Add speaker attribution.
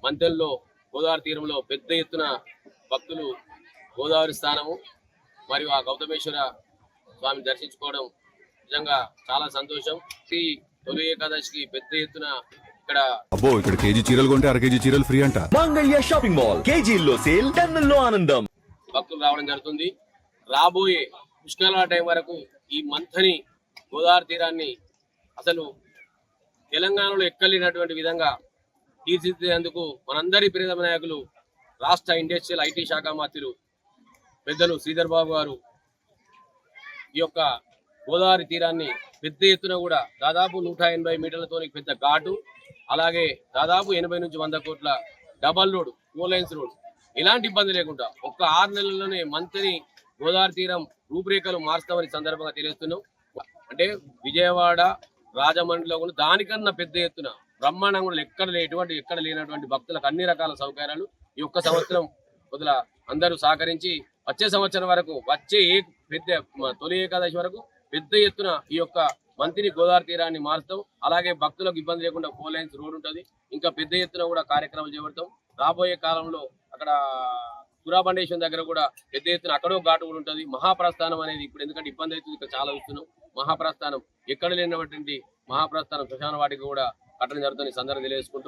Speaker 1: మంతెల్లో గోదావరి తీరంలో పెద్ద ఎత్తున భక్తులు గోదావరి స్నానము మరియు ఆ గౌతమేశ్వర స్వామిని దర్శించుకోవడం నిజంగా చాలా సంతోషం. ఈ తొలి ఏకాదశికి పెద్ద ఎత్తున
Speaker 2: ఇక్కడ కేజీ చీరలు కొంటే అర కేజీ చీరలు ఫ్రీ అంట.
Speaker 3: మంగళ్య షాపింగ్ మాల్, కేజీల్లో సేల్, టన్నుల్లో ఆనందం.
Speaker 1: భక్తులు రావడం జరుగుతుంది. రాబోయే పుష్కరాల టైం వరకు ఈ మంథని గోదావరి తీరాన్ని అసలు తెలంగాణలో ఎక్కలేనటువంటి విధంగా తీర్చిదిద్దేందుకు మనందరి ప్రియతమ నాయకులు రాష్ట్ర ఇండస్ట్రియల్ ఐటీ శాఖ మంత్రులు పెద్దలు శ్రీధర్ బాబు గారు ఈ యొక్క గోదావరి తీరాన్ని పెద్ద ఎత్తున కూడా దాదాపు 180 మీటర్లతో పెద్ద ఘాటు, అలాగే దాదాపు 80 నుంచి 100 కోట్ల డబల్ రోడ్, 4 లైన్స్ రోడ్, ఇలాంటి ఇబ్బంది లేకుండా ఒక్క 6 నెలల్లోనే మంత్రి గోదావరి తీరం రూపురేఖలు మార్చుతామని సందర్భంగా తెలియజేస్తున్నాం. అంటే విజయవాడ, రాజమండ్రిలో కూడా దానికన్నా పెద్ద ఎత్తున బ్రహ్మాండంగా కూడా ఎక్కడ లేనటువంటి భక్తులకు అన్ని రకాల సౌకర్యాలు ఈ ఒక్క సంవత్సరం కొద్దిగా అందరూ సహకరించి వచ్చే సంవత్సరం వరకు తొలి ఏకాదశి వరకు పెద్ద ఎత్తున ఈ యొక్క మంత్రిని గోదావరి తీరాన్ని మారుస్తాం. అలాగే భక్తులకు ఇబ్బంది లేకుండా 4 లైన్స్ రోడ్ ఉంటుంది. ఇంకా పెద్ద ఎత్తున కూడా కార్యక్రమాలు చేపడతాం. రాబోయే కాలంలో అక్కడ సురాబండేశ్వరం దగ్గర కూడా పెద్ద ఎత్తున అక్కడో ఘాటు కూడా ఉంటుంది. మహాప్రస్థానం అనేది ఇప్పుడు ఎందుకంటే ఇబ్బంది అవుతుంది, ఇక్కడ చాలా చూస్తున్నాం. మహాప్రస్థానం ఎక్కడ లేనటువంటి మహాప్రస్థానం శ్మశాన వాటికి కూడా కట్టడం జరుగుతుంది. సందర్భం తెలియజేసుకుంటూ